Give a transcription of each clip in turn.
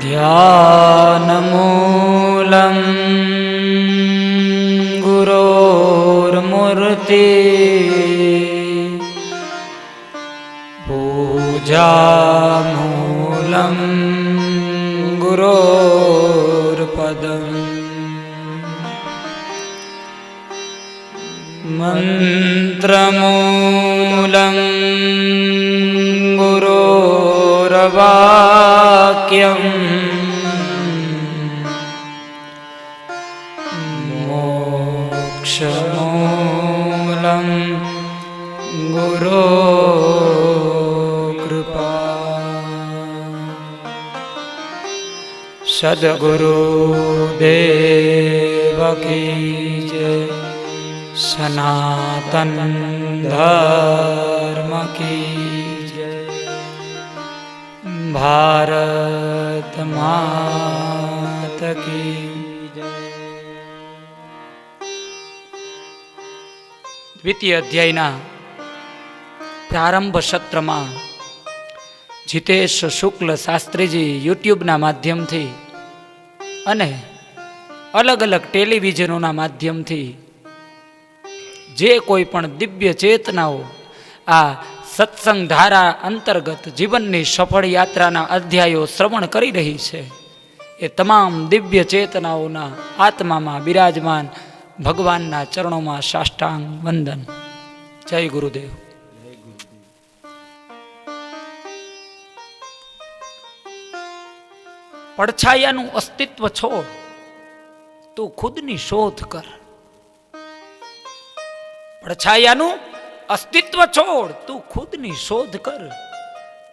ध्यानमूलं गुरोर्मूर्ति पूजामूलं गुरोर्पदम् मन्त्रमूलं गुरोर्वाक्यम् मोक्षमूलं गुरोर्कृपा। सद्गुरुदेव की जय। सनातन धर्म की जय। भारत माता की जय। દ્વિતીય અધ્યાયના પ્રારંભ સત્રમાં જીતેશ શુક્લ શાસ્ત્રીજી યુટ્યુબના માધ્યમથી અને અલગ અલગ ટેલિવિઝનોના માધ્યમથી જે કોઈ પણ દિવ્ય ચેતનાઓ આ સત્સંગ ધારા અંતર્ગત જીવનની સફળ યાત્રાના અધ્યાયો શ્રવણ કરી રહી છે, એ તમામ દિવ્ય ચેતનાઓના આત્મામાં બિરાજમાન ભગવાનના ચરણોમાં સાષ્ટાંગ વંદન. જય ગુરુદેવ. પડછાયાનું અસ્તિત્વ છોડ, તું ખુદની શોધ કર. પડછાયાનું અસ્તિત્વ છોડ, તું ખુદની શોધ કર.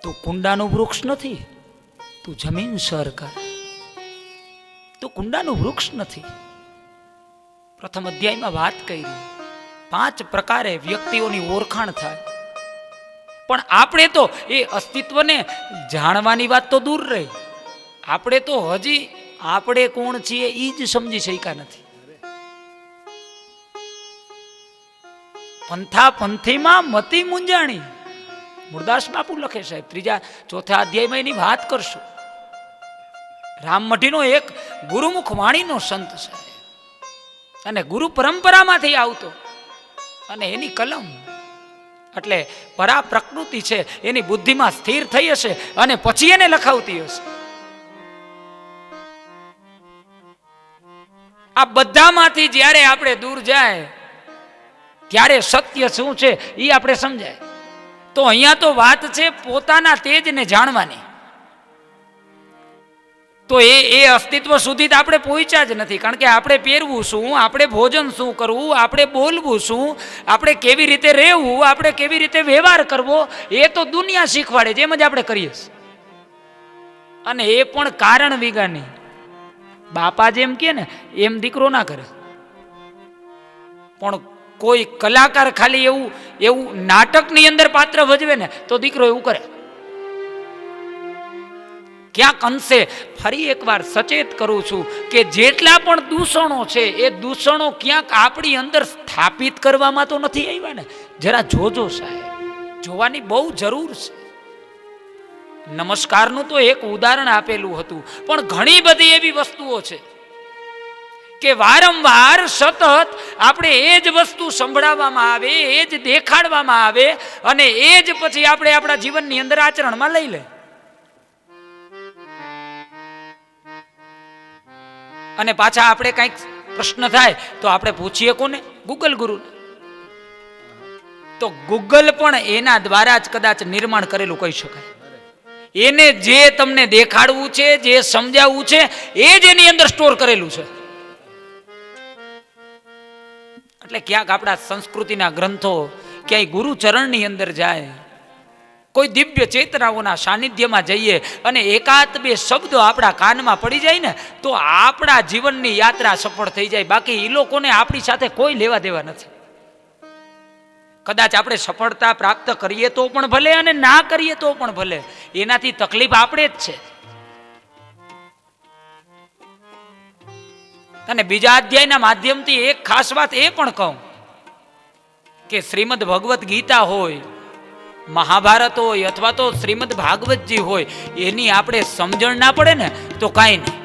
તું કુંડાનું વૃક્ષ નથી, તું જમીન સર કર. તું કુંડાનું વૃક્ષ નથી. પ્રથમ અધ્યાયમાં વાત કરી 5 પ્રકારે વ્યક્તિઓની ઓળખાણ થાય, પણ આપણે તો એ અસ્તિત્વને જાણવાની વાત તો દૂર રહી, આપણે તો હજી આપણે કોણ છીએ એ જ સમજી શક્યા નથી. પંથા પંથીમાં મતિ મૂંઝાણી, મુરદાસ બાપુ લખે સાહેબ 3-4 અધ્યાયમાં એની વાત કરશું. રામમઢીનો એક ગુરુમુખ વાણીનો સંત છે અને ગુરુ પરંપરામાંથી આવતો, અને એની કલમ એટલે પરા પ્રકૃતિ છે એની બુદ્ધિમાં સ્થિર થઈ હશે અને પછી એને લખાવતી હશે. આ બધામાંથી જ્યારે આપણે દૂર જાય ત્યારે સત્ય શું છે એ આપણે સમજાય. તો અહીંયા તો વાત છે પોતાના તેજને જાણવાની. તો એ અસ્તિત્વ સુધી આપણે પહોંચ્યા જ નથી, કારણ કે આપણે પહેરવું શું, આપણે ભોજન શું કરવું, આપણે બોલવું શું, આપણે કેવી રીતે રહેવું, આપણે કેવી રીતે વ્યવહાર કરવો, એ તો દુનિયા શીખવાડે જેમ જ આપણે કરીએ. અને એ પણ કારણ વિગાની. બાપા જેમ કે ને એમ દીકરો ના કરે. પણ કોઈ કલાકાર ખાલી એવું નાટકની અંદર પાત્ર ભજવે ને તો દીકરો એવું કરે. ક્યાંક અંશે ફરી એકવાર સચેત કરું છું કે જેટલા પણ દૂષણો છે એ દૂષણો ક્યાંક આપણી અંદર સ્થાપિત કરવામાં તો નથી આવ્યા ને. જરા જોજો સાહેબ, જોવાની બહુ જરૂર છે. નમસ્કારનું તો એક ઉદાહરણ આપેલું હતું, પણ ઘણી બધી એવી વસ્તુઓ છે કે વારંવાર સતત આપણે એ જ વસ્તુ સંભળાવવામાં આવે, એ જ દેખાડવામાં આવે અને એ જ પછી આપણે આપણા જીવનની અંદર આચરણમાં લઈ લે. અને પાછા આપણે કંઈક પ્રશ્ન થાય તો આપણે પૂછીએ કોને? ગૂગલ ગુરુ. તો ગૂગલ પણ એના દ્વારા જ કદાચ નિર્માણ કરેલું કહી શકાય. એને જે તમને દેખાડવું છે, જે સમજાવવું છે, એ જ એની અંદર સ્ટોર કરેલું છે. એટલે ક્યાંક આપણા સંસ્કૃતિના ગ્રંથો ક્યાંય ગુરુચરણની અંદર જાય, કોઈ દિવ્ય ચેતનાઓના સાનિધ્યમાં જઈએ અને એકાદ બે શબ્દો આપણા કાનમાં પડી જાય ને તો આપણા જીવનની યાત્રા સફળ થઈ જાય. બાકી એ લોકોને આપણી સાથે કોઈ લેવા દેવા નથી. કદાચ આપણે સફળતા પ્રાપ્ત કરીએ તો પણ ભલે અને ના કરીએ તો પણ ભલે, એનાથી તકલીફ આપણે જ છે. અને બીજા અધ્યાયના માધ્યમથી એક ખાસ વાત એ પણ કહું કે શ્રીમદ ભગવદ્ ગીતા હોય મહાભારત હોય અથવા તો શ્રીમદ ભાગવતજી હોય, એની આપણે સમજણ ના પડે ને તો કાંઈ નહીં,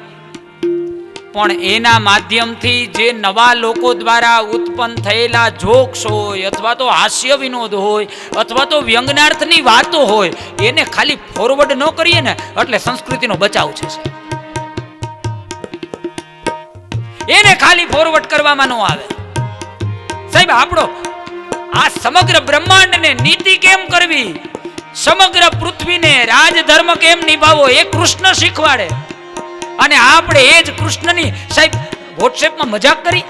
પણ એના માધ્યમથી જે નવા લોકો દ્વારા ઉત્પન્ન થયેલા જોક્સ હોય અથવા તો હાસ્ય વિનોદ હોય અથવા તો વ્યંગ્યાર્થની વાતો હોય, એને ખાલી ફોરવર્ડ ન કરીએ ને એટલે સંસ્કૃતિનો બચાવ છે. એને ખાલી ફોરવર્ડ કરવામાં ન આવે. સાહેબ, આપણો આ સમગ્ર બ્રહ્માંડને નીતિ કેમ કરવી, સમગ્ર પૃથ્વીને રાજધર્મ કેમ નિભાવવો, એ કૃષ્ણ શીખવાડે. અને આપણે એ જ કૃષ્ણની સાહેબ વોટ્સએપમાં મજાક કરી.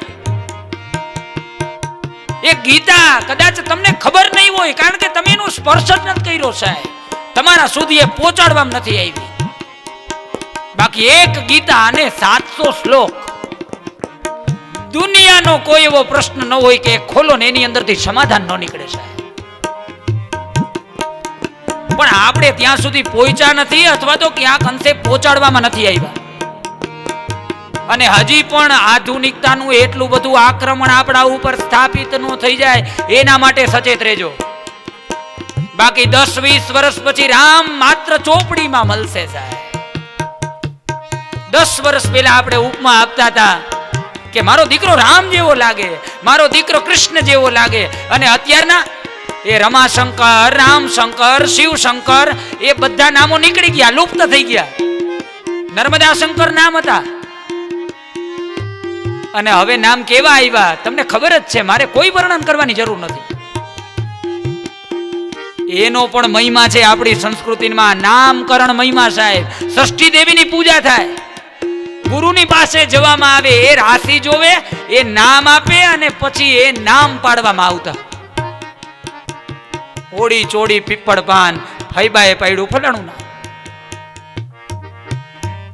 એ ગીતા કદાચ તમને ખબર નહીં હોય, કારણ કે તમે એનો સ્પર્શ જ નથી કર્યો સાહેબ, તમારા સુધી એ પહોંચાડવામાં નથી આવી. બાકી એક ગીતા અને 700 શ્લોક, દુનિયાનો કોઈ એવો પ્રશ્ન ન હોય કે ખોલો ને એની અંદરથી સમાધાન ન નીકળે સાહેબ. પણ આપણે ત્યાં સુધી પહોંચ્યા નથી અથવા તો ક્યાંક અંશે પહોંચાડવામાં નથી આવ્યા. અને હજી પણ આધુનિકતાનું એટલું બધું આક્રમણ આપણા ઉપર સ્થાપિત ન થઈ જાય એના માટે સચેત રહેજો. બાકી 10-20 વર્ષ પછી રામ માત્ર ચોપડીમાં મળશે સાહેબ. 10 વર્ષ પહેલા આપણે ઉપમા આપતા હતા કે મારો દીકરો રામ જેવો લાગે, મારો દીકરો કૃષ્ણ જેવો લાગે, અને અત્યારના એ રમાશંકર, રામશંકર, શિવશંકર એ બધા નામો નીકળી ગયા, લુપ્ત થઈ ગયા. નર્મદા શંકર નામ હતા અને હવે નામ કેવા આવ્યા તમને ખબર જ છે, મારે કોઈ વર્ણન કરવાની જરૂર નથી. એનો પણ મહિમા છે આપણી સંસ્કૃતિમાં, નામકરણ મહિમા સાહેબ. ષષ્ઠી દેવીની પૂજા થાય, ગુરુની પાસે જવામાં આવે, એ રાશિ જોવે, એ નામ આપે અને પછી એ નામ પાડવામાં આવતા. ઓડી ચોડી પીપળ પાન, ફૈબાએ પાડ્યું ફલાણું નામ,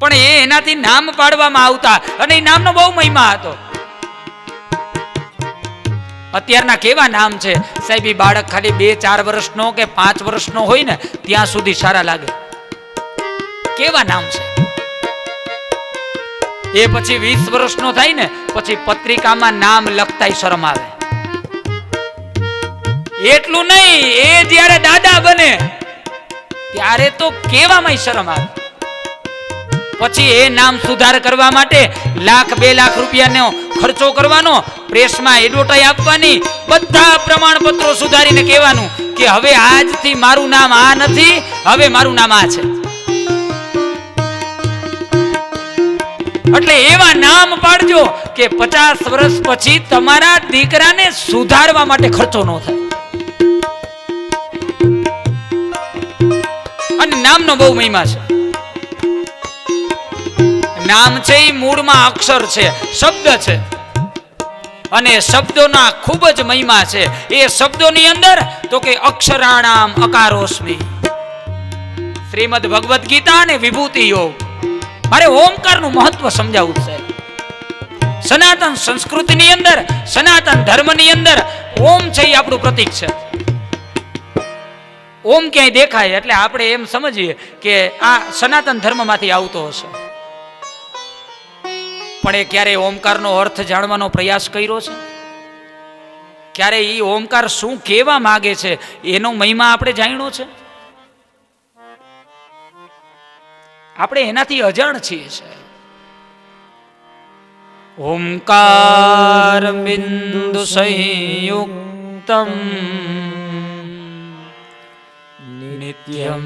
પણ એનાથી નામ પાડવામાં આવતા અને એ નામનો બહુ મહિમા હતો. અત્યારના કેવા નામ છે સાહેબ, એ બાળક ખાલી 2-4 વર્ષનો કે 5 વર્ષનો હોય ને ત્યાં સુધી સારા લાગે. કેવા નામ છે. એ પછી 20 વર્ષનો થાય ને પછી પત્રિકામાં નામ લખતાય શરમ આવે. એટલું નહીં, એ જ્યારે દાદા બને ત્યારે તો કેવામાં શરમ આવે. પછી એ નામ સુધાર કરવા માટે 1,00,000-2 લાખ રૂપિયાનો ખર્ચો કરવાનો, પ્રેસમાં એડવર્ટાઈઝ આપવાની, બધા પ્રમાણપત્રો સુધારીને કહેવાનું કે હવે આજથી મારું નામ આ નથી, હવે મારું નામ આ છે. એટલે એવા નામ પાડજો કે 50 વર્ષ પછી તમારા દીકરાને સુધારવા માટે ખર્ચો ન થાય. અને નામનો બહુ મહિમા છે. નામ છે એ મૂળમાં અક્ષર છે, શબ્દ છે, અને શબ્દોના ખૂબ જ મહિમા છે. એ શબ્દોની અંદર તો કે અક્ષરાણામ અકારોસ્મી, શ્રીમદ ભગવદ્ ગીતા અને વિભૂતિ યોગ. મારે ઓમકારનું મહત્વ સમજાવવું છે. સનાતન સંસ્કૃતિની અંદર, સનાતન ધર્મની અંદર ઓમ છે એ આપણું પ્રતીક છે. ઓમ ક્યાંય દેખાય એટલે આપણે એમ સમજીએ કે આ સનાતન ધર્મમાંથી આવતો હશે. પણ એ ક્યારે ઓમકારનો અર્થ જાણવાનો પ્રયાસ કર્યો છે? ક્યારે એ ઓમકાર શું કહેવા માંગે છે એનો મહિમા આપણે જાણ્યો છે? આપણે એનાથી અજાણ છીએ. ઓમકાર બિંદુ સંયુક્તમ નિત્યમ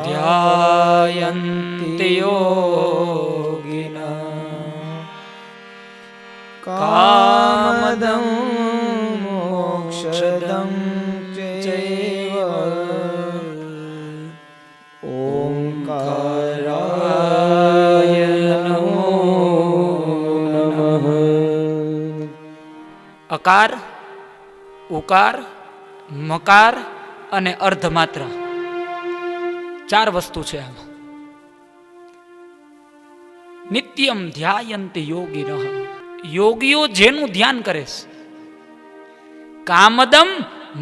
ધ્યાયન્તિ યોગિના કામદં મોક્ષદં ચૈવ ઓમકારાય નમો નમઃ. અકાર, ઉકાર, મકાર અને અર્ધમાત્ર, 4 વસ્તુ છે આમાં. નિત્યમ ધ્યાયન્તિ યોગિનઃ, યોગીઓ જેનું ધ્યાન કરે છે. કામદમ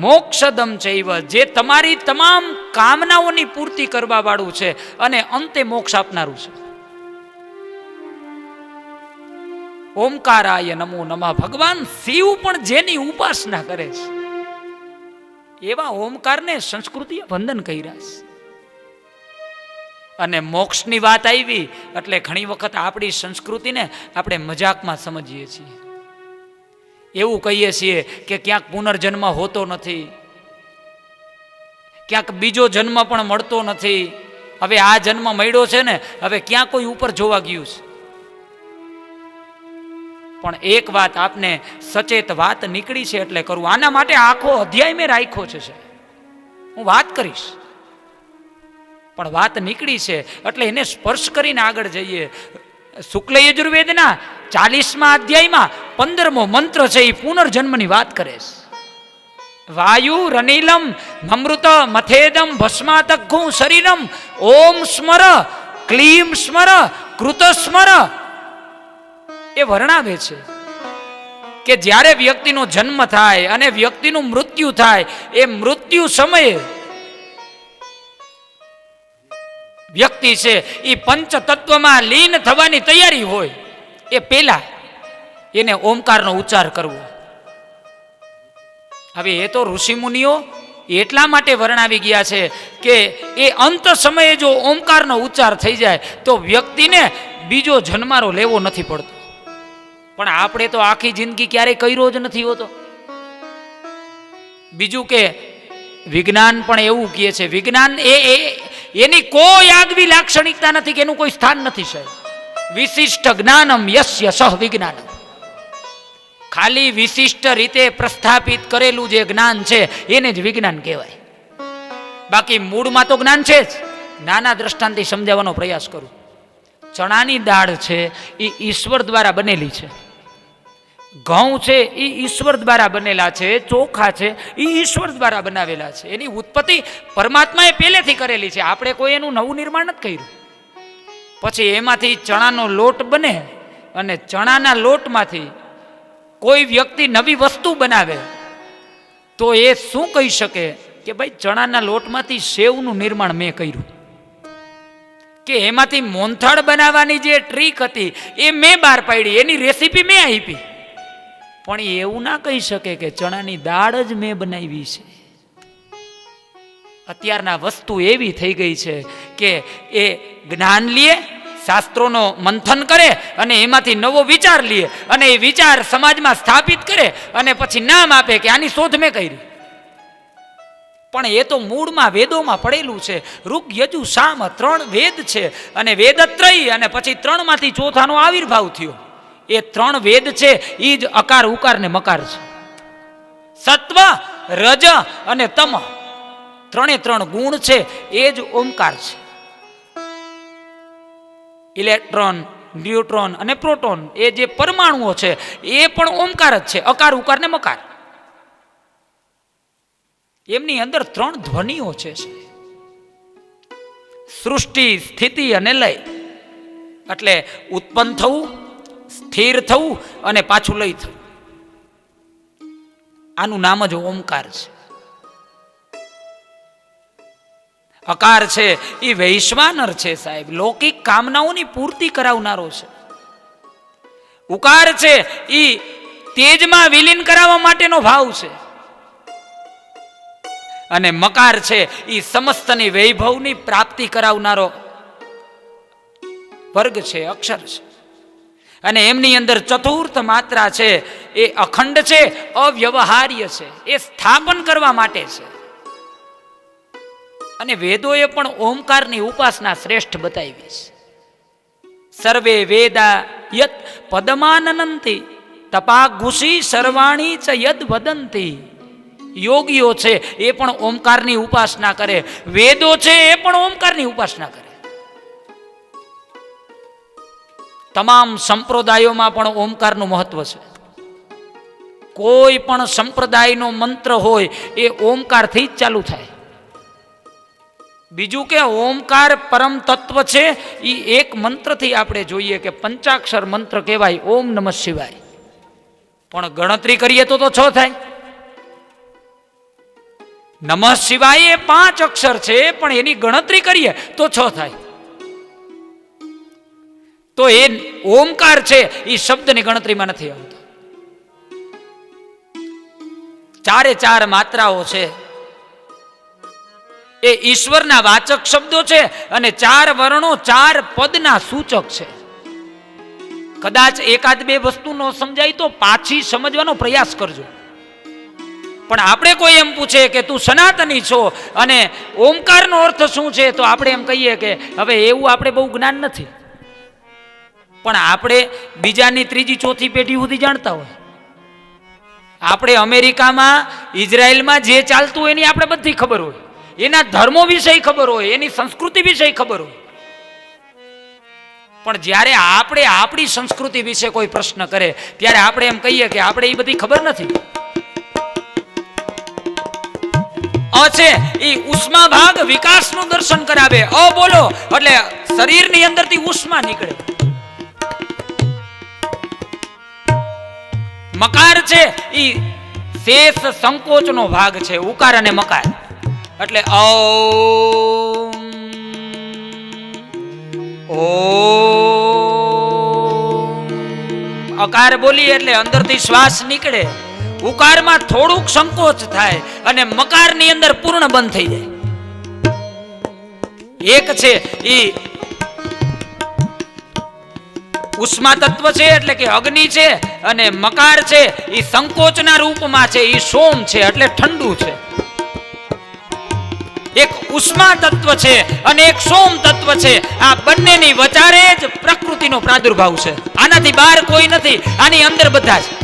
મોક્ષદમ ચૈવ, જે તમારી તમામ કામનાઓની પૂર્તિ કરવા વાળું છે અને અંતે મોક્ષ આપનારું છે. ઓમકારાય નમો નમઃ. ભગવાન શિવ પણ જેની ઉપાસના કરે છે એવા ઓમકારને સંસ્કૃતિએ વંદન કર્યા છે. અને મોક્ષની વાત આવી એટલે ઘણી વખત આપણી સંસ્કૃતિને આપણે મજાકમાં સમજીએ છીએ. એવું કહીએ છીએ કે ક્યાંક પુનર્જન્મ હોતો નથી, ક્યાંક બીજો જન્મ પણ મળતો નથી. હવે આ જન્મ મળ્યો છે ને, હવે ક્યાં કોઈ ઉપર જોવા ગયું છે. પણ એક વાત આપને સચેત વાત નીકળી છે એટલે કરું. આના માટે આખો અધ્યાય મેં રાખ્યો છે. હું વાત કરીશ, પણ વાત નીકળી છે એટલે એને સ્પર્શ કરીને આગળ જઈએ. શુક્લ યજુર્વેદના 40મા અધ્યાયમાં 15મો મંત્ર છે, એ પુનર્જન્મની વાત કરે છે. વાયુ રનીલમ મમૃત મથેદમ ભસ્માતઘ્ઘુ શરીરમ ઓમ સ્મર ક્લીમ સ્મર કૃત સ્મર. એ વર્ણવે છે કે જ્યારે વ્યક્તિનો જન્મ થાય અને વ્યક્તિનું મૃત્યુ થાય, એ મૃત્યુ સમયે વ્યક્તિ છે એ પંચ તત્વમાં લીન થવાની તૈયારી હોય, એ પેલા એને ઓમકારનો ઉચ્ચાર કરવો. હવે એ તો ઋષિમુનિઓ એટલા માટે વર્ણવી ગયા છે કે એ અંત સમયે જો ઓમકારનો ઉચ્ચાર થઈ જાય તો વ્યક્તિને બીજો જન્મારો લેવો નથી પડતો. પણ આપણે તો આખી જિંદગી ક્યારેય કર્યો જ નથી હોતો. બીજું કે વિજ્ઞાન પણ એવું કહે છે, વિજ્ઞાન એની કોઈ આગવી લાક્ષણિકતા નથી કે એનું કોઈ સ્થાન નથી. સાહેબ, વિશિષ્ટ જ્ઞાનમ યસ્ય સહ વિજ્ઞાનમ. ખાલી વિશિષ્ટ રીતે પ્રસ્થાપિત કરેલું જે જ્ઞાન છે એને જ વિજ્ઞાન કહેવાય. બાકી મૂળમાં તો જ્ઞાન છે જ. નાના દ્રષ્ટાંતથી સમજાવવાનો પ્રયાસ કરું. ચણાની દાળ છે એ ઈશ્વર દ્વારા બનેલી છે. ઘઉં છે એ ઈશ્વર દ્વારા બનેલા છે. ચોખા છે એ ઈશ્વર દ્વારા બનાવેલા છે. એની ઉત્પત્તિ પરમાત્માએ પહેલેથી કરેલી છે. આપણે કોઈ એનું નવું નિર્માણ નથી કર્યું. પછી એમાંથી ચણાનો લોટ બને અને ચણાના લોટમાંથી કોઈ વ્યક્તિ નવી વસ્તુ બનાવે તો એ શું કહી શકે કે ભાઈ ચણાના લોટમાંથી સેવનું નિર્માણ મેં કર્યું, કે એમાંથી મોહનથાળ બનાવવાની જે ટ્રીક હતી એ મેં બહાર પાડી, એની રેસીપી મેં આપી. પણ એવું ના કહી શકે કે ચણાની દાળ જ મેં બનાવી છે. અત્યારના વસ્તુ એવી થઈ ગઈ છે કે એ જ્ઞાન લે, શાસ્ત્રોનો મંથન કરે અને એમાંથી નવો વિચાર લે અને એ વિચાર સમાજમાં સ્થાપિત કરે અને પછી નામ આપે કે આની શોધ મેં કરી. પણ એ તો મૂળમાં વેદોમાં પડેલું છે. ઋગ યજુ સામ 3 વેદ છે અને વેદત્રય, અને પછી 3માંથી ચોથાનો આવિર્ભાવ થયો. એ 3 વેદ છે એ જ અકાર ઉકાર ને મકાર છે. સત્વ રજ અને તમ 3 ગુણ છે એ જ ઓમકાર છે. ઇલેક્ટ્રોન, ન્યુટ્રોન અને પ્રોટોન એ જે પરમાણુઓ છે એ પણ ઓમકાર જ છે, અકાર ઉકાર ને મકાર. એમની અંદર 3 ધ્વનિઓ છે. સૃષ્ટિ, સ્થિતિ અને લય. એટલે ઉત્પન્ન થવું, સ્થિર થવું અને પાછું લય થવું. આનું નામ જ ઓમકાર છે. અકાર છે એ વૈશ્વાનર છે સાહેબ, લૌકિક કામનાઓની પૂર્તિ કરાવનારો છે. ઉકાર છે એ તેજમાં વિલીન કરાવવા માટેનો ભાવ છે. અને મકાર છે એ સમસ્તની વૈભવની પ્રાપ્તિ કરાવનારો વર્ગ છે, અક્ષર છે. અને એમની અંદર ચતુર્થ માત્રા છે એ અખંડ છે, અવ્યવહાર્ય છે, એ સ્થાપન કરવા માટે છે. અને વેદોએ પણ ઓમકારની ઉપાસના શ્રેષ્ઠ બતાવી છે. સર્વે વેદા યત પદમાનંતી તપાઘુષી સર્વાણી ચ યદ વદંતી. યોગીઓ છે એ પણ ઓમકારની ઉપાસના કરે, વેદો છે એ પણ ઓમકારની ઉપાસના કરે. તમામ સંપ્રદાયોમાં પણ ઓમકારનું મહત્વ છે. કોઈ પણ સંપ્રદાયનો મંત્ર હોય એ ઓમકારથી જ ચાલુ થાય. બીજું કે ઓમકાર પરમ તત્વ છે એ એક મંત્રથી આપણે જોઈએ કે પંચાક્ષર મંત્ર કહેવાય, ઓમ નમઃ શિવાય. પણ ગણતરી કરીએ તો 6 થાય. નમઃ શિવાય એ 5 અક્ષર છે પણ એની ગણતરી કરીએ તો 6 થાય. તો એ ઓમકાર છે એ શબ્દની ગણતરીમાં નથી આવતો. 4 માત્રાઓ છે એ ઈશ્વરના વાચક શબ્દો છે અને 4 વર્ણો 4 પદના સૂચક છે. કદાચ એકાદ બે વસ્તુ ન સમજાય તો પાછી સમજવાનો પ્રયાસ કરજો. પણ આપણે કોઈ એમ પૂછે કે તું સનાતની છો અને ઓમકારનો અર્થ શું છે, તો આપણે એમ કહીએ કે હવે એવું આપણે બહુ જ્ઞાન નથી, પણ આપણે બીજાની ત્રીજી ચોથી પેઢી સુધી જાણતા હોય. આપણે અમેરિકામાં ઇઝરાયલમાં જે ચાલતું હોય એની આપણે બધી ખબર હોય, એના ધર્મો વિશે ખબર હોય, એની સંસ્કૃતિ વિશે ખબર હોય. પણ જ્યારે આપણે આપણી સંસ્કૃતિ વિશે કોઈ પ્રશ્ન કરે ત્યારે આપણે એમ કહીએ કે આપણે એ બધી ખબર નથી. છે એ ઉષ્મા ભાગ વિકાસનું દર્શન કરાવે. બોલો એટલે શરીરની અંદરથી ઉષ્મા નીકળે. મકાર છે એ શેષ સંકોચનો ભાગ છે, ઉકાર અને મકાર. એટલે ઓમ અકાર બોલીએ એટલે અંદરથી શ્વાસ નીકળે. ઉકારમાં થોડુંક સંકોચ થાય અને મકારની અંદર પૂર્ણ બંધ થઈ જાય. એક છે એ ઉષ્મા તત્વ છે એટલે કે અગ્નિ છે, અને મકાર છે એ સંકોચના રૂપમાં છે, એ સોમ છે એટલે ઠંડુ છે. એક ઉષ્મા તત્વ છે અને એક સોમ તત્વ છે. આ બંનેની વચારે જ પ્રકૃતિનો પ્રાદુર્ભાવ છે. આનાથી બહાર કોઈ નથી, આની અંદર બધા છે.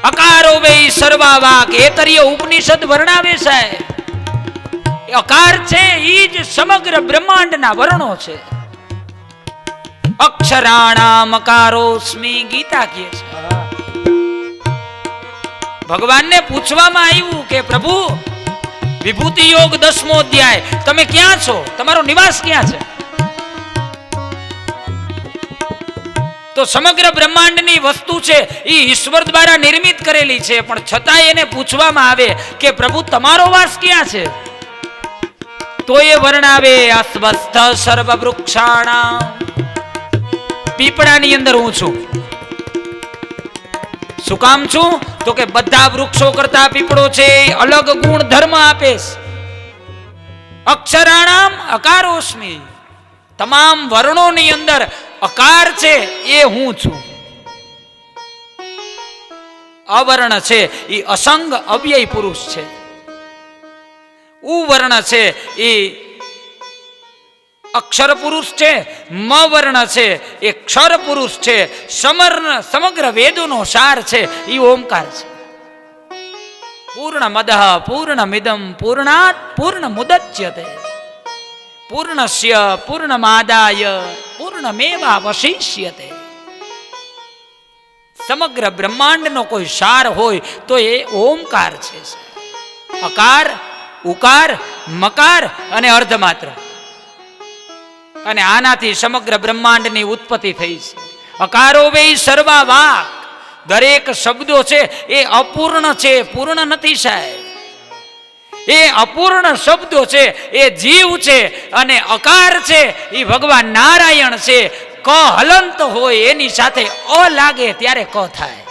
અકારો વે સર્વા વાક એતરીય ઉપનિષદ વર્ણાવે છે. અકાર છે ઈ જ સમગ્ર બ્રહ્માંડના વર્ણો છે. અક્ષરાણામ અકારોસ્મિ ગીતા કહે છે. ભગવાનને પૂછવામાં આવ્યું કે પ્રભુ વિભૂતિ યોગ 10મો અધ્યાય, તમે ક્યાં છો, તમારો નિવાસ ક્યાં છે? તો સમગ્ર બ્રહ્માંડની વસ્તુ છે એ ઈશ્વર દ્વારા નિર્મિત કરેલી છે, પણ છતાંય એને પૂછવામાં આવે કે પ્રભુ તમારો વાસ ક્યાં છે? તો એ વર્ણાવે અસ્વસ્થ સર્વ વૃક્ષાણામ, પીપળાની અંદર હું છું. શું કામ છું? તો કે બધા વૃક્ષો કરતા પીપળો છે અલગ ગુણ ધર્મ આપે છે. અક્ષરાણામ અકારોસ્મિ, તમામ વર્ણોની અંદર અકાર છે એ હું છું. અવર્ણ છે એ અસંગ અવ્યય પુરુષ છે. ઉવર્ણ છે એ અક્ષર પુરુષ છે. મ વર્ણ છે એ ક્ષર પુરુષ છે. સમગ્ર વેદોનો સાર છે એ ઓમકાર છે. પૂર્ણમદઃ પૂર્ણમિદં પૂર્ણાત પૂર્ણમુદચ્યતે પૂર્ણસ્ય પૂર્ણમાદાય પૂર્ણમેવાવશિષ્યતે. સમગ્ર બ્રહ્માંડનો કોઈ સાર હોય તો એ ઓમકાર છે. અકાર, ઉકાર, મકાર અને અર્ધમાત્ર. અને આનાથી સમગ્ર બ્રહ્માંડની ઉત્પત્તિ થઈ છે. અકારો વે સર્વા વાક, દરેક શબ્દો છે એ અપૂર્ણ છે, પૂર્ણ નથી સાહેબ. એ અપૂર્ણ શબ્દો છે એ જીવ છે, અને અકાર છે એ ભગવાન નારાયણ છે. ક હલંત હોય એની સાથે અ લાગે ત્યારે ક થાય.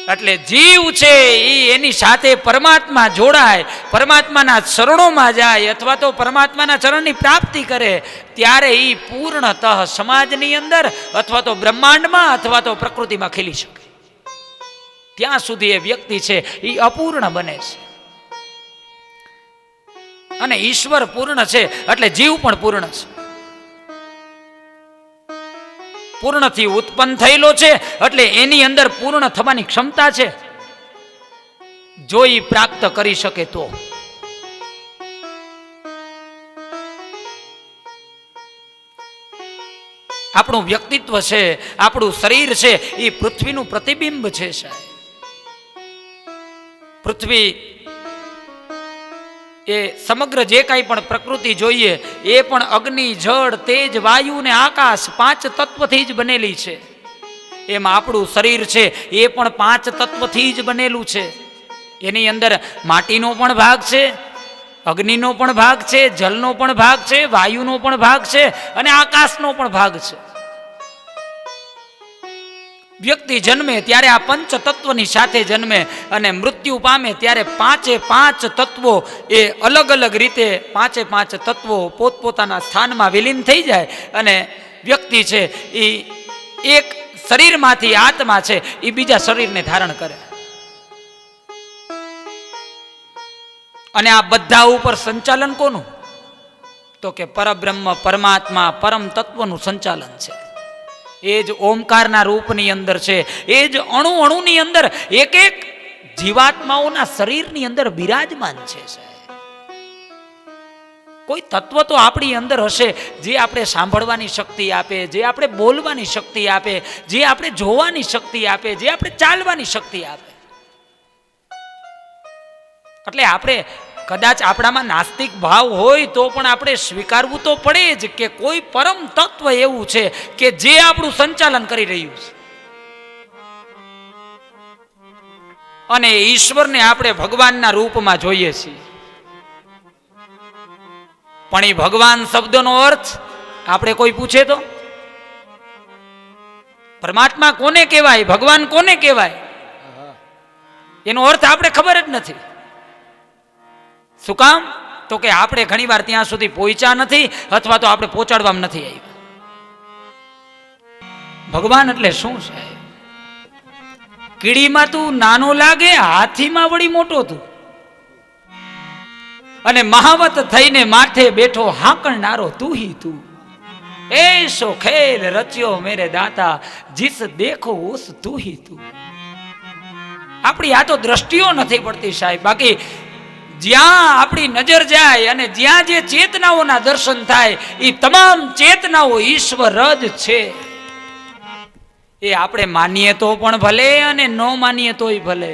એટલે જીવ છે એ એની સાથે પરમાત્મા જોડાય, પરમાત્માના ચરણોમાં જાય અથવા તો પરમાત્માના ચરણની પ્રાપ્તિ કરે ત્યારે એ પૂર્ણતઃ સમાજની અંદર અથવા તો બ્રહ્માંડમાં અથવા તો પ્રકૃતિમાં ખીલી શકે. ત્યાં સુધી એ વ્યક્તિ છે એ અપૂર્ણ બને છે. અને ઈશ્વર પૂર્ણ છે એટલે જીવ પણ પૂર્ણ છે. પૂર્ણથી ઉત્પન્ન થયેલો છે એટલે એની અંદર પૂર્ણ થવાની ક્ષમતા છે, જો એ પ્રાપ્ત કરી શકે તો. આપણું વ્યક્તિત્વ છે, આપણું શરીર છે એ પૃથ્વીનું પ્રતિબિંબ છે સાહેબ. પૃથ્વી એ સમગ્ર જે કાંઈ પણ પ્રકૃતિ જોઈએ એ પણ અગ્નિ, જળ, તેજ, વાયુ ને આકાશ 5 તત્વથી જ બનેલી છે. એમ આપણું શરીર છે એ પણ 5 તત્વથી જ બનેલું છે. એની અંદર માટીનો પણ ભાગ છે, અગ્નિનો પણ ભાગ છે, જલનો પણ ભાગ છે, વાયુનો પણ ભાગ છે અને આકાશનો પણ ભાગ છે. વ્યક્તિ જન્મે ત્યારે આ પંચ તત્વની સાથે જન્મે અને મૃત્યુ પામે ત્યારે પાંચે પાંચ તત્વો એ અલગ અલગ રીતે પાંચે પાંચ તત્વો પોતપોતાના સ્થાનમાં વિલીન થઈ જાય અને વ્યક્તિ છે એ એક શરીરમાંથી આત્મા છે એ બીજા શરીરને ધારણ કરે. અને આ બધા ઉપર સંચાલન કોનું? તો કે પરબ્રહ્મ પરમાત્મા પરમ તત્વનું સંચાલન છે. એ જ ઓમકારના રૂપની અંદર છે. એ જ અણુ અણુની અંદર એક એક જીવાત્માઓના શરીરની અંદર બિરાજમાન છે. કોઈ તત્વ તો આપણી અંદર હશે જે આપણે સાંભળવાની શક્તિ આપે, જે આપણે બોલવાની શક્તિ આપે, જે આપણે જોવાની શક્તિ આપે, જે આપણે ચાલવાની શક્તિ આપે. એટલે આપણે કદાચ આપણામાં નાસ્તિક ભાવ હોય તો પણ આપણે સ્વીકારવું તો પડે જ કે કોઈ પરમ તત્વ એવું છે કે જે આપણું સંચાલન કરી રહ્યું છે. અને ઈશ્વરને આપણે ભગવાનના રૂપમાં જોઈએ છીએ. પણ એ ભગવાન શબ્દનો અર્થ આપણે કોઈ પૂછે તો પરમાત્મા કોને કહેવાય, ભગવાન કોને કહેવાય, એનો અર્થ આપણે ખબર જ નથી. શું કામ? તો કે આપણે ઘણી વાર ત્યાં સુધી પહોંચ્યા નથી અથવા તો આપણે પહોંચાડવામાં નથી આવ્યા. ભગવાન એટલે શું છે? કીડીમાં તું નાનો લાગે, હાથીમાં વળી મોટો તું, અને મહાવત થઈને માથે બેઠો હાંકણનારો તું હી તું. એસો ખેલ રચ્યો મેરે દાતા, જીસ દેખો ઉસ તું હી તું. આપણી આ તો દ્રષ્ટિઓ નથી પડતી સાહેબ. બાકી જ્યાં આપણી નજર જાય અને જ્યાં જે ચેતનાઓના દર્શન થાય એ તમામ ચેતનાઓ ઈશ્વર જ છે. એ આપણે માનીએ તો પણ ભલે અને ન માનીએ તોય ભલે.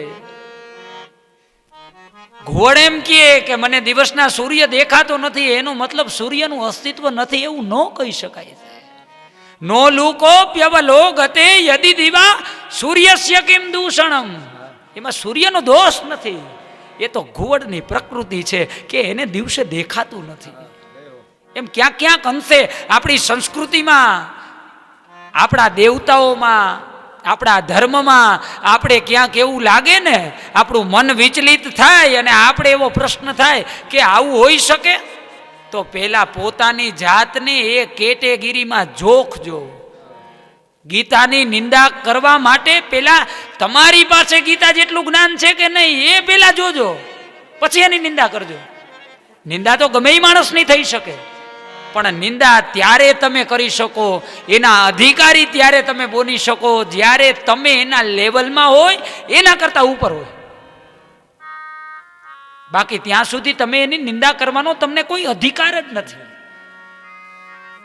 ઘોડ એમ કે મને દિવસના સૂર્ય દેખાતો નથી, એનો મતલબ સૂર્યનું અસ્તિત્વ નથી એવું ન કહી શકાય. નો લુકોપ્યવલો ગતે યદિ દિવા સૂર્યસ્ય કિમ દૂષણમ. એમાં સૂર્યનો દોષ નથી, એ તો ઘુવડની પ્રકૃતિ છે કે એને દિવસે દેખાતું નથી. એમ ક્યાંક ક્યાંક અંશે આપણી સંસ્કૃતિમાં, આપણા દેવતાઓમાં, આપણા ધર્મમાં આપણે ક્યાંક એવું લાગે ને, આપણું મન વિચલિત થાય અને આપણે એવો પ્રશ્ન થાય કે આવું હોઈ શકે, તો પહેલા પોતાની જાતને એ કેટેગરીમાં જોખજો. ગીતાની નિંદા કરવા માટે પહેલા તમારી પાસે ગીતા જેટલું જ્ઞાન છે કે નહીં એ પહેલા જોજો, પછી એની નિંદા કરજો. નિંદા તો ગમે માણસની થઈ શકે, પણ નિંદા ત્યારે તમે કરી શકો, એના અધિકારી ત્યારે તમે બોલી શકો જ્યારે તમે એના લેવલમાં હોય, એના કરતા ઉપર હોય. બાકી ત્યાં સુધી તમે એની નિંદા કરવાનો તમને કોઈ અધિકાર જ નથી.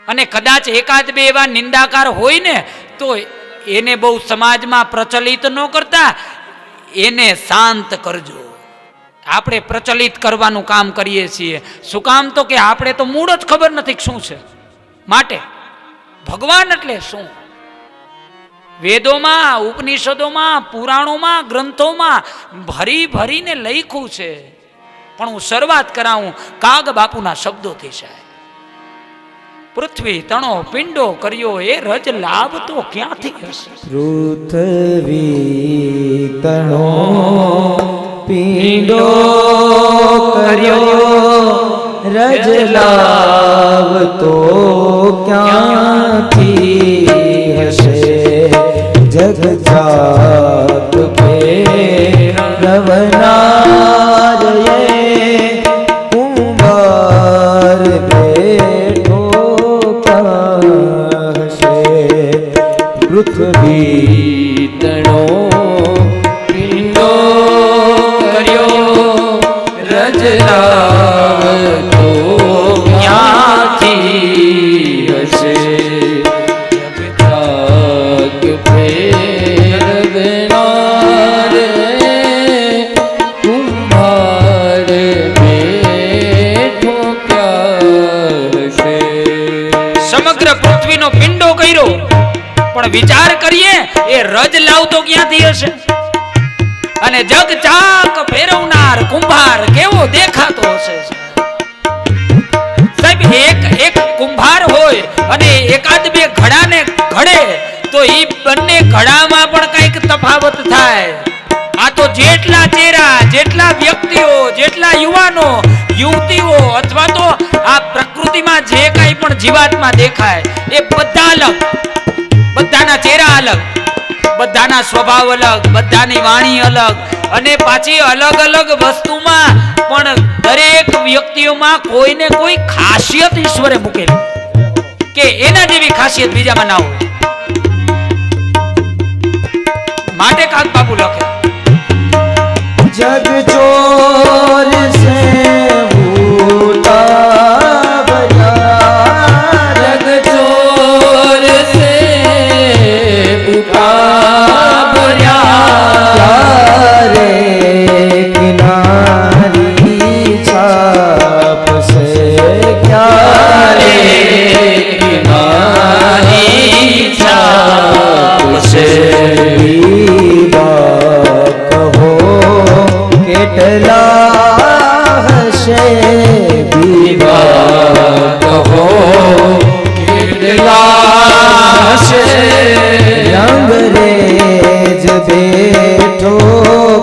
અને કદાચ એકાદ બે એવા નિંદાકાર હોય ને તો એને બહુ સમાજમાં પ્રચલિત ન કરતા એને શાંત કરજો. આપણે પ્રચલિત કરવાનું કામ કરીએ છીએ. શું કામ? તો કે આપણે તો મૂળ જ ખબર નથી શું છે. માટે ભગવાન એટલે શું? વેદોમાં, ઉપનિષદોમાં, પુરાણોમાં, ગ્રંથોમાં ભરી ભરીને લખ્યું છે. પણ હું શરૂઆત કરાવું કાગ બાપુના શબ્દોથી છે. પૃથ્વી તણો પિંડો કર્યો, એ રજ લાભ તો ક્યાંથી હશે? પૃથ્વી તણો પિંડો કર્યો, રજ લાભ તો ક્યાંથી હશે? જગ જાત રવનારયે કુંભાર બેઠો કહશે. પૃથ્વી તણો પિંડો કર્યો, રજ લાભ તો ક્યાંથી હશે? જગતાગ ફેરવનાર કુંભાર બેઠો ક્યાં હશે? સમગ્ર પૃથ્વીનો પિંડો કર્યો, પણ વિચાર કરીએ એ રજ લાવતો ક્યાંથી હશે? અને જગ ચાક ફેરવનાર કુંભાર કેવો દેખાતો હશે? સાહેબ એક એક કુંભાર હોય અને એકાદ બે ઘડાને ઘડે તો તો ઈ બંને ઘડામાં પણ કઈક તફાવત થાય. આ તો જેટલા ચહેરા, જેટલા વ્યક્તિઓ, જેટલા યુવાનો, યુવતીઓ અથવા તો આ પ્રકૃતિમાં જે કાંઈ પણ જીવાત્મા દેખાય એ બધા અલગ, બધાના ચહેરા અલગ, બધાના સ્વભાવ અલગ, બધાની વાણી અલગ, અને પાછી અલગ અલગ વસ્તુમાં પણ દરેક વ્યક્તિઓમાં કોઈને કોઈ ખાસિયત ઈશ્વરે મૂકેલી કે એના જેવી ખાસિયત બીજામાં ના હોય. માટે કાક બાપુ લખે जग चोर से बूटा बजा, जग चोर से उठा बजा, रे किनारी छाप से क्या रे किनारी छाप से કેટલા હશે વિવાહ કહો કેટલા હશે રંગરેજ બેઠો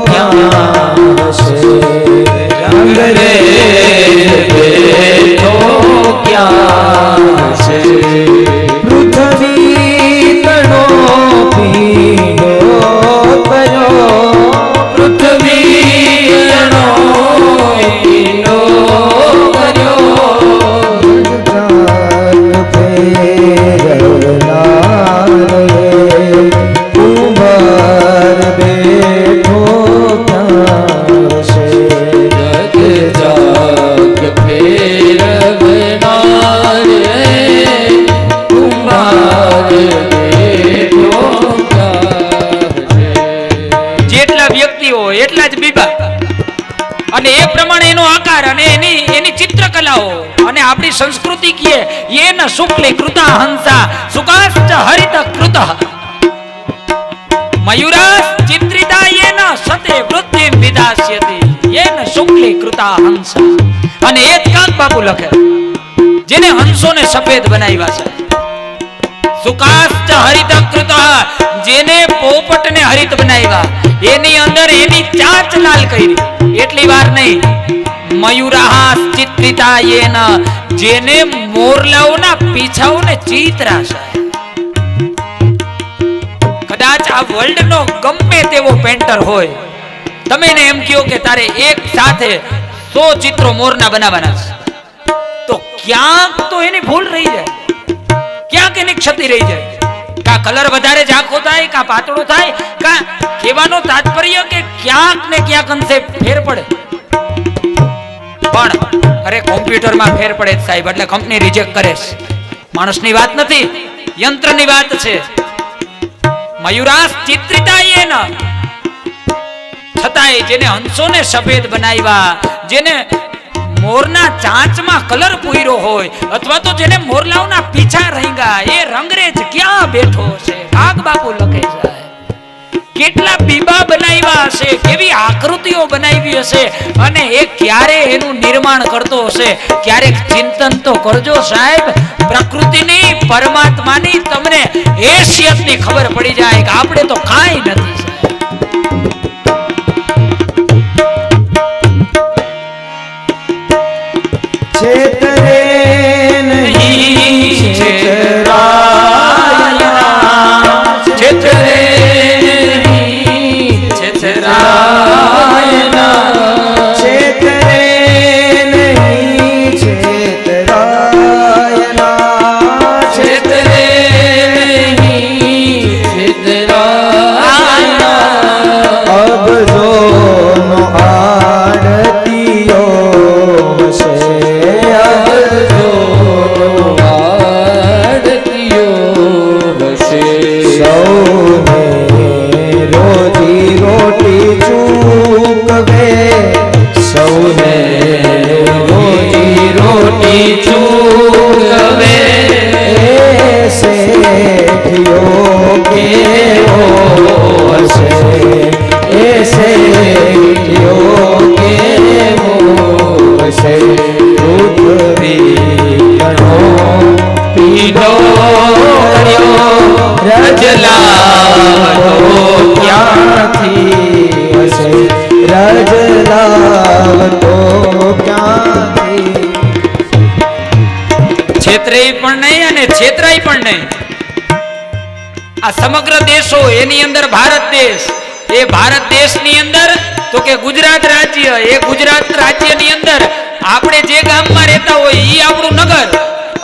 ક્યાં હશે રંગરેજ બેઠો ક્યાં હશે પૃથ્વી તણો પીડો કર્યો પૃથ્વી એટલા જ બીબા, અને એ પ્રમાણે એનો આકાર અને એની ચિત્રકલાઓ અને આપણી સંસ્કૃતિ કીએ યેન શુક્લે કૃતા હંસા સુકાશ્ચ હરિત કૃતઃ મયુરાસ ચિત્રિતા યેન સતે વૃદ્ધિ વિદાસ્યતિ યેન શુક્લે કૃતા હંસા. અને એ જ કાક બાપુ લખે જેને હંસોને સફેદ બનાવ્યા છે. સુકાશ્ચ હરિત કૃતઃ જેને પોપટને હરિત બનાવ્યા, એની અંદર એની ચાંચ લાલ કરી. એટલી વાર નહીં, મયુરાહાસ ચિત્રિતા યેન જેને મોરલાઓના પીછાઓને ચિત્રા છે. કદાચ આ વર્લ્ડનો ગમે તેવો પેન્ટર હોય, તમે એને એમ કહો કે તારે એક સાથે 100 ચિત્રો મોરના બનાવવાના છે, તો ક્યાંક તો એની ભૂલ રહી જાય, ક્યાંક એની ક્ષતિ રહી જાય. કા કલર વધારે ઝાંખો થાય, કા પાતળો થાય, કા કહેવાનો તાત્પર્ય કે ક્યાંક ને ક્યાંક અંશે ફેર પડે. પણ અરે કોમ્પ્યુટરમાં ફેર પડે સાહેબ એટલે કંપની રિજેક્ટ કરે છે. માણસની વાત નથી, યંત્રની વાત છે. મયુરાસ ચિત્રિતા યેન છતાંય જેને હંસોને સફેદ બનાવ્યા, જેને મોરના ચાંચમાં કલર પૂર્યો હોય, અથવા તો જેને મોરલાઓના પીછા રંગ્યા, એ રંગરેજ ક્યાં બેઠો છે? કાક બાપુ લખે છે કેટલા બીબા બનાવ્યા હશે, કેવી આકૃતિઓ બનાવી હશે, અને એ ક્યારે એનું નિર્માણ કરતો હશે. ક્યારેક ચિંતન તો કરજો સાહેબ, પ્રકૃતિની, પરમાત્માની તમને હેસિયતની ખબર પડી જાય કે આપણે તો કાંઈ નથી. છેતરે નહીં છેતરાયા, છેતરે નહીં છેતરાયા, છેતરે નહીં છેતરાયા, છેતરે નહીં છેતરાયા. અબજોનો આડતીઓ હશે, સૌને રોજી રોટી ચૂકવે, સૌને રોજી રોટી ચૂકવે, શેઠિયો કેવો હશે, એ શેઠિયો કેવો હશે. પૃથ્વી ગણો પીડો રજ લાવ તો ક્યાંથી હશે રજ લાવ તો ક્યાંથી છેતરાય પણ નહીં અને છેતરાય પણ નહીં. આ સમગ્ર દેશો એની અંદર ભારત દેશ, એ ભારત દેશની અંદર તો કે ગુજરાત રાજ્ય, એ ગુજરાત રાજ્યની અંદર આપણે જે ગામમાં રહેતા હોય ઈ આપણું નગર,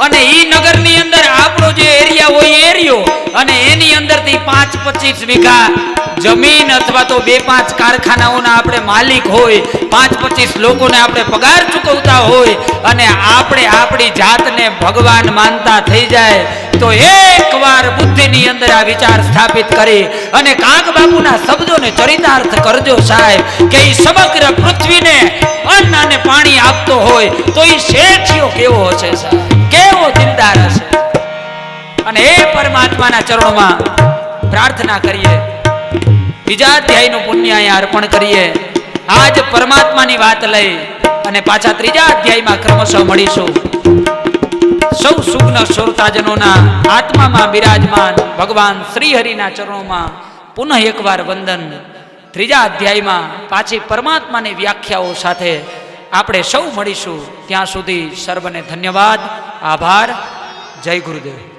અને ઈ નગરની અંદર આપણો જે એરિયા હોય એ એરિયો, અને એની અંદરથી 5-25 વીઘા જમીન અથવા તો 2-5 કારખાનાઓના આપણે માલિક હોય, 5-25 લોકોને આપણે પગાર ચૂકવતા હોય, અને આપણે આપણી જાતને ભગવાન માનતા થઈ જાય તો એકવાર બુદ્ધિની અંદર આ વિચાર સ્થાપિત કરી અને કાગ બાપુના શબ્દોને ચરિતાર્થ કરજો સાહેબ, કે ઈ સમગ્ર પૃથ્વીને અન્ન અને પાણી આપતો હોય તો ઈ શેઠિયો કેવો હશે સાહેબ, કેવો દિલદાર હશે. અને એ પરમાત્માના ચરણોમાં પ્રાર્થના કરીએ, બીજા અધ્યાયનું પુણ્ય અહીંયા અર્પણ કરીએ. આજ પરમાત્માની વાત લઈ અને પાછા ત્રીજા અધ્યાયમાં ક્રમશઃ મળીશું. સૌ સુગ્ન શ્રોતાજનોના આત્મામાં બિરાજમાન ભગવાન શ્રી હરિના ચરણોમાં પુનઃ એકવાર વંદન. ત્રીજા અધ્યાયમાં પાછી પરમાત્માની વ્યાખ્યાઓ સાથે આપણે સૌ મળીશું. ત્યાં સુધી સર્વને ધન્યવાદ, આભાર. જય ગુરુદેવ.